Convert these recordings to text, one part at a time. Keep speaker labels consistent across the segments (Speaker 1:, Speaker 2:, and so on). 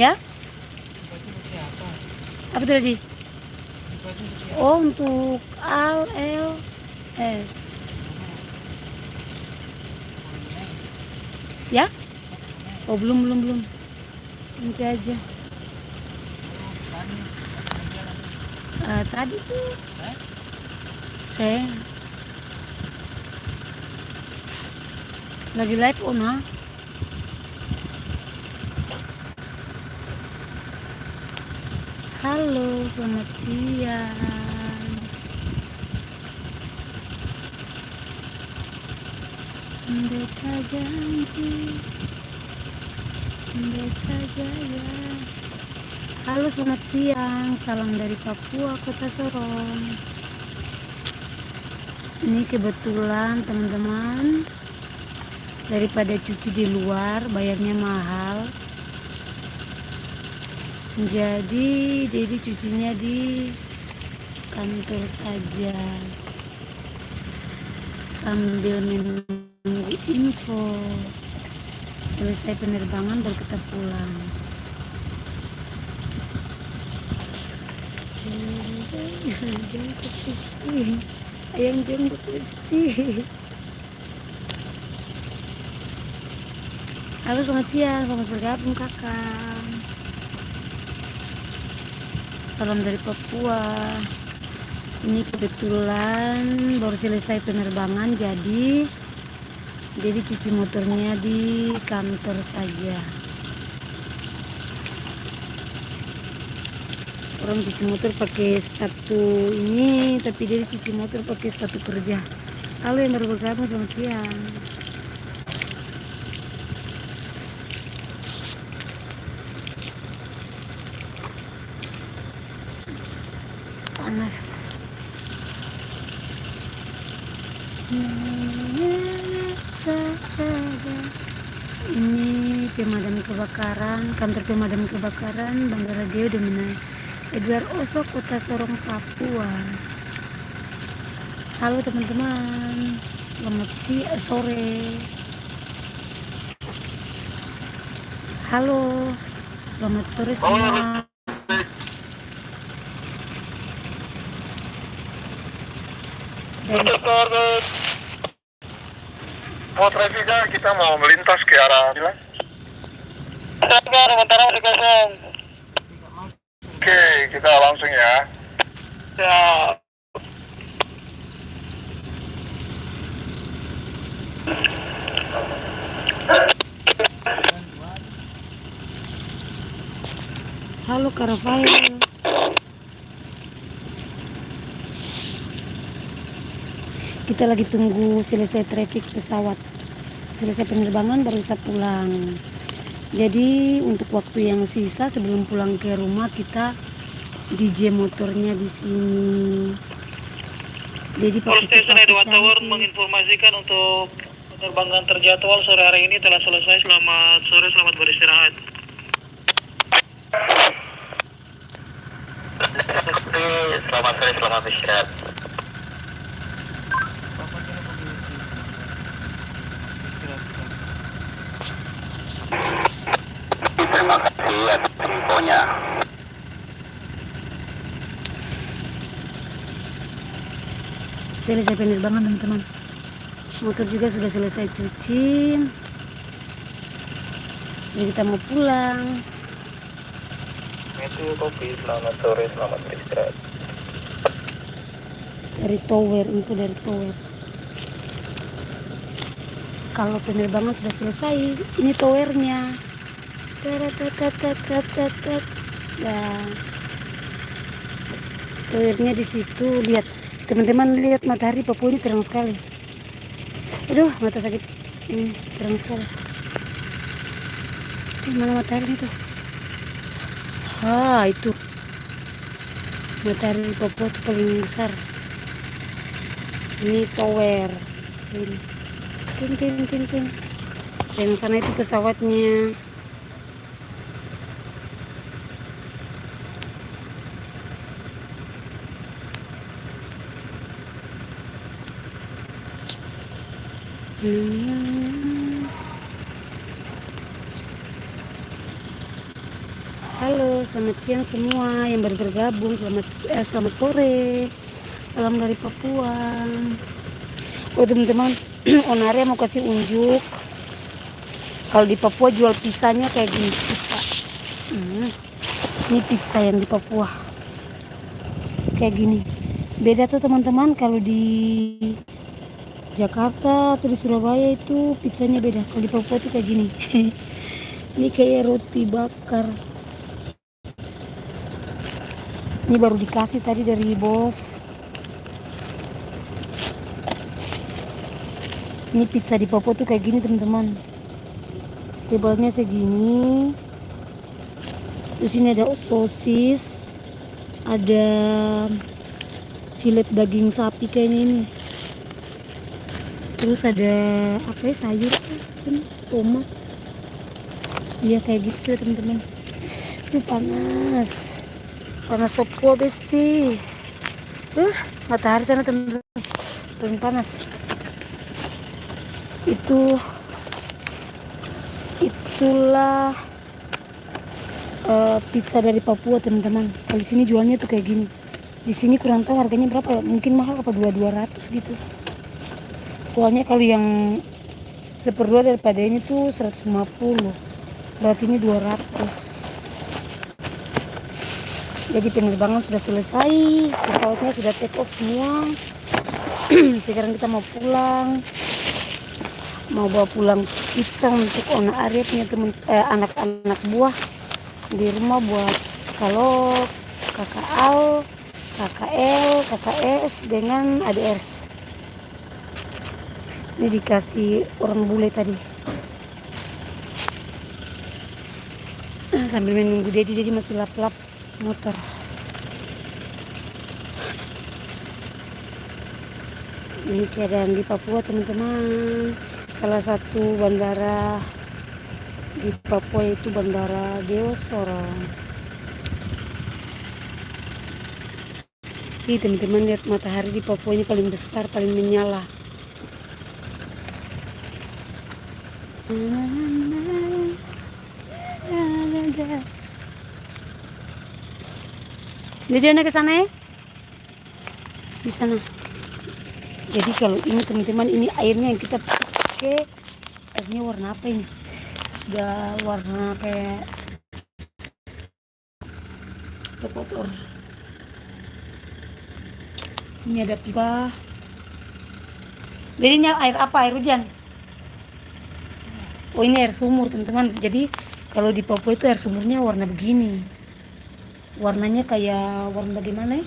Speaker 1: Ya? Apa itu tadi? Oh, untuk Al L S. Ya? Oh, belum. Nanti aja. Tadi tuh saya lagi live Ona. Halo, selamat siang. Pendeta janji, pendeta jaya. Halo, selamat siang. Salam dari Papua, Kota Sorong. Ini kebetulan teman-teman, daripada cuci di luar bayarnya mahal, jadi cucinya di kantor saja sambil menunggu info selesai penerbangan baru kita pulang. Jemput Kristi, ayang jemput Kristi. Halo, selamat siang, selamat bergabung kakak. Salam dari Papua. Ini kebetulan baru selesai penerbangan, jadi cuci motornya di kantor saja. Orang cuci motor pakai sepatu ini, tapi dia cuci motor pakai sepatu kerja. Halo yang baru bergabung, selamat siang. Panas. Ini pemadam kebakaran, kantor pemadam kebakaran Bandara Geo Domina Edward Oso, Kota Sorong, Papua. Halo teman-teman, selamat sore. Halo, selamat sore semua.
Speaker 2: Mau traffic, kita mau melintas ke arah bilang. Oke, kita langsung ya. Ya.
Speaker 1: Halo Kak Rafael. Kita lagi tunggu selesai traffic pesawat, selesai penerbangan baru bisa pulang. Jadi untuk waktu yang sisa sebelum pulang ke rumah kita DJ motornya di sini. Jadi
Speaker 3: Polres Station Edward Tower menginformasikan untuk penerbangan terjadwal sore hari ini telah selesai. Selamat sore, selamat beristirahat.
Speaker 2: Selamat sore, selamat beristirahat. Terima kasih atas infonya.
Speaker 1: Selesai penerbangan teman-teman. Motor juga sudah selesai cuci. Jadi kita mau pulang.
Speaker 2: Itu kopi, selamat sore, selamat beristirahat.
Speaker 1: Dari tower, info dari tower. kalau penerbangan sudah selesai. Ini towernya. Tatatatatatat. Nah, towernya di situ. Lihat, teman-teman lihat matahari Papua ini terang sekali. Aduh, mata sakit. Ini terang sekali. Mana matahari itu? Itu matahari Papua itu paling besar. Ini tower. Ini. Tin. Yang sana itu pesawatnya. Halo, selamat siang semua yang baru bergabung. Selamat sore. Salam dari Papua. Oh teman-teman, Onaria mau kasih unjuk. Kalau di Papua jual pizzanya kayak gini, pizza. Ini pizza yang di Papua kayak gini. Beda tuh teman-teman, kalau di Jakarta atau di Surabaya itu pizzanya beda. Kalau di Papua tuh kayak gini. Ini kayak roti bakar. Ini baru dikasih tadi dari bos. Ini pizza di Papua tuh kayak gini teman-teman. Tebalnya segini. Terus ini ada sosis, ada filet daging sapi kayaknya ini. Terus ada apa ya, sayur, tomat. Iya kayak gitu sih teman-teman. Itu panas Papua besti. Matahari sana teman-teman paling panas. Itulah pizza dari Papua teman-teman. Kalau di sini jualnya tuh kayak gini. Di sini kurang tahu harganya berapa, mungkin mahal apa 200 gitu. Soalnya kalau yang seperdua daripada ini tuh 150. Berarti ini 200. Jadi penerbangan sudah selesai, pesawatnya sudah take off semua. Sekarang kita mau pulang. Mau bawa pulang pizza untuk Ona Arifnya anak-anak buah di rumah, buat kalau kakak Al, kakak L, kakak S dengan ADS. Ini dikasih orang bule tadi. Sambil menunggu Dedi masih lap-lap motor. Ini keadaan di Papua teman-teman. Salah satu bandara di Papua itu Bandara Dewa Sorong. Ini teman-teman lihat matahari di Papua ini paling besar, paling menyala. Jadi anak ke sana ya? Di sana. Jadi kalau ini teman-teman, ini airnya yang kita pakai, airnya warna apa ini? Sudah warna kayak kotor. Ini ada pipa. Jadi ini air apa? Air hujan? Oh ini air sumur teman-teman. Jadi kalau di Papua itu air sumurnya warna begini. Warnanya kayak warna bagaimana ya?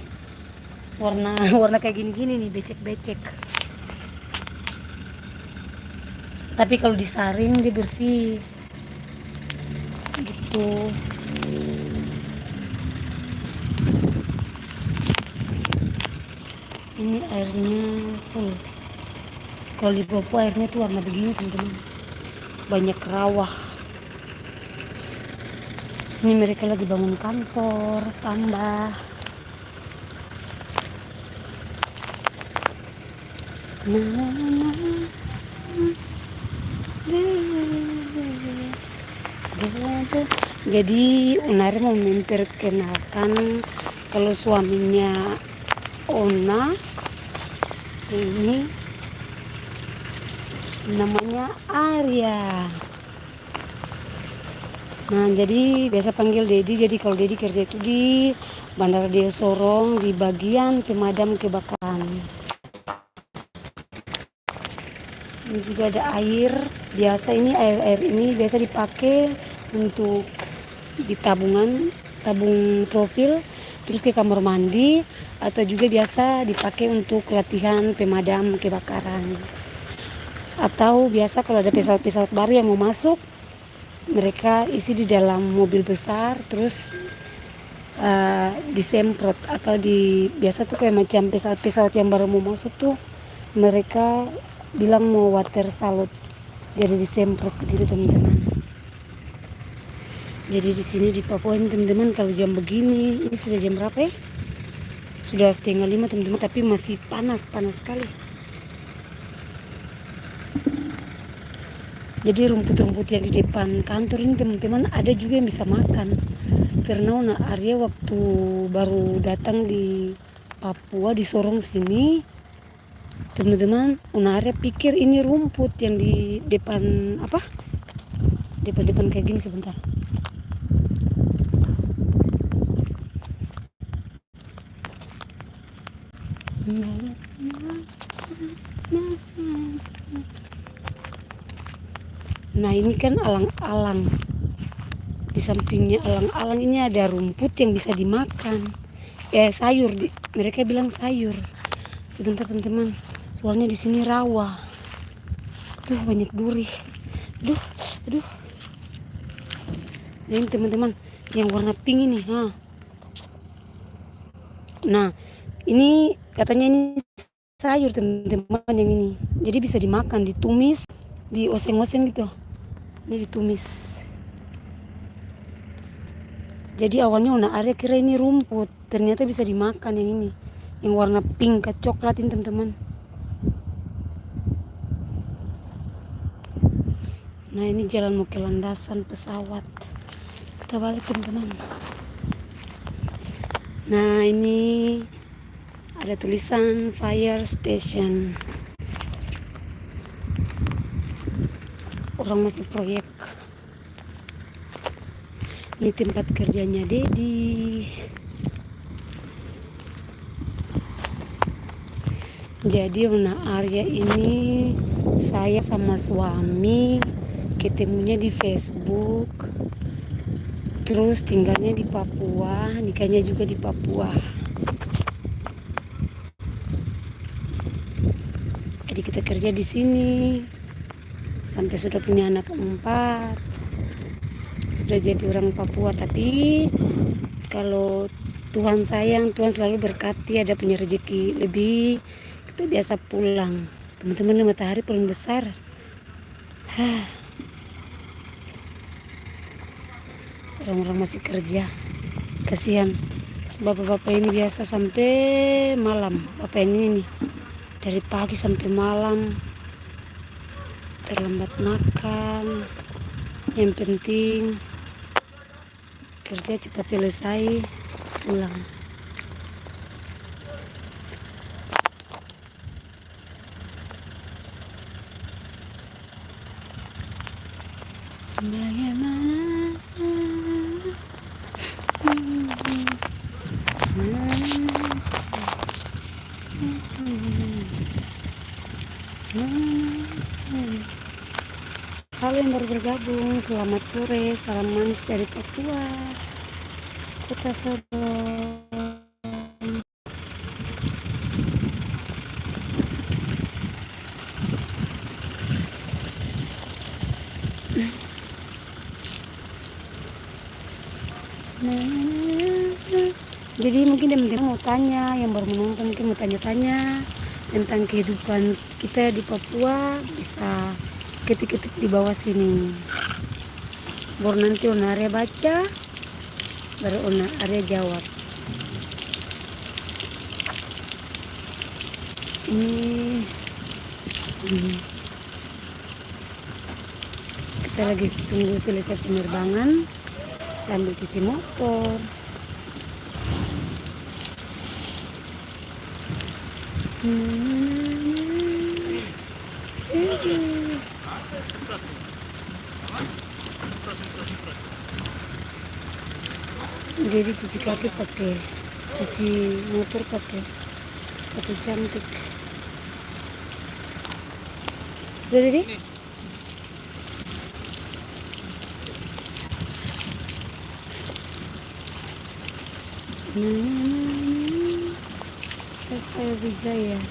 Speaker 1: Warna kayak gini-gini nih, becek-becek. Tapi kalau disaring dia bersih. Gitu. Ini airnya full. Kalau di Papua airnya tuh warna begini teman-teman. Banyak rawa. Ini mereka lagi bangun kantor tambah. Jadi Onari mau memperkenalkan kalau suaminya Ona ini namanya Arya. Nah jadi biasa panggil Dedi. Jadi kalau Dedi kerja itu di Bandara Dewa Sorong di bagian pemadam kebakaran. Ini juga ada air. Biasa ini air ini biasa dipakai untuk di tabung profil, terus ke kamar mandi, atau juga biasa dipakai untuk latihan pemadam kebakaran. Atau biasa kalau ada pesawat-pesawat baru yang mau masuk, mereka isi di dalam mobil besar, terus disemprot, atau biasa tuh kayak macam pesawat-pesawat yang baru mau masuk tuh mereka bilang mau water salute, jadi disemprot begitu teman-teman. Jadi di sini di Papua ini teman-teman, kalau jam begini, ini sudah jam berapa ya? Sudah 4:30 teman-teman, tapi masih panas sekali. Jadi rumput-rumput yang di depan kantor ini teman-teman ada juga yang bisa makan. Karena Ona Arya waktu baru datang di Papua, di Sorong sini, teman-teman, Ona Arya pikir ini rumput yang di depan depan kayak gini. Sebentar. Nah ini kan alang-alang, di sampingnya alang-alang ini ada rumput yang bisa dimakan, sayur, mereka bilang sayur. Sebentar teman-teman, soalnya di sini rawa. Duh, banyak duri. Aduh. Nah, ini teman-teman, yang warna pink ini, Nah, ini katanya ini sayur teman-teman yang ini. Jadi bisa dimakan, ditumis, dioseng-oseng gitu. Ini ditumis. Jadi awalnya Ona Arya kira ini rumput, ternyata bisa dimakan yang ini. Yang warna pink ke coklat ini teman-teman. Nah ini jalan mau ke landasan pesawat. Kita balik teman-teman. Nah ini ada tulisan fire station. Orang masih proyek. Ini tempat kerjanya Dedi. Jadi Ona Arya ini saya sama suami ketemunya di Facebook, terus tinggalnya di Papua, nikahnya juga di Papua. Jadi kita kerja di sini sampai sudah punya anak 4, sudah jadi orang Papua. Tapi kalau Tuhan sayang, Tuhan selalu berkati, ada punya rezeki lebih, kita biasa pulang. Teman-teman, matahari paling besar. Orang-orang masih kerja, kasihan. Bapak-bapak ini biasa sampai malam. Bapak ini nih dari pagi sampai malam, terlambat makan. Yang penting kerja cepat selesai, pulang. Bagaimana halo yang baru bergabung, selamat sore, salam manis dari Papua, Kota Sorong. Jadi mungkin teman-teman mau tanya, yang baru menonton mungkin mau tanya-tanya tentang kehidupan kita di Papua, bisa ketik-ketik di bawah sini. Baru nanti Ona Arya baca, baru Ona Arya jawab. Ini kita lagi tunggu selesai penerbangan sambil cuci motor. Jadi cuci kaki pakai, cuci motor pakai cantik. Udah Dede? Rafael Wijaya.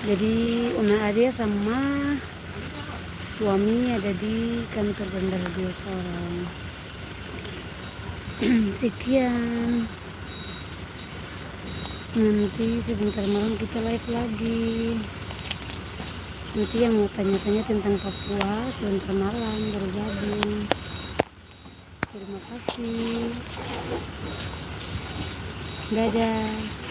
Speaker 1: Jadi Una Adia sama suami ada di kantor bandara dia seorang. Sekian. Nanti sebentar malam kita live lagi. Nanti yang mau tanya-tanya tentang Papua sebentar malam baru gabung. Terima kasih. Dadah.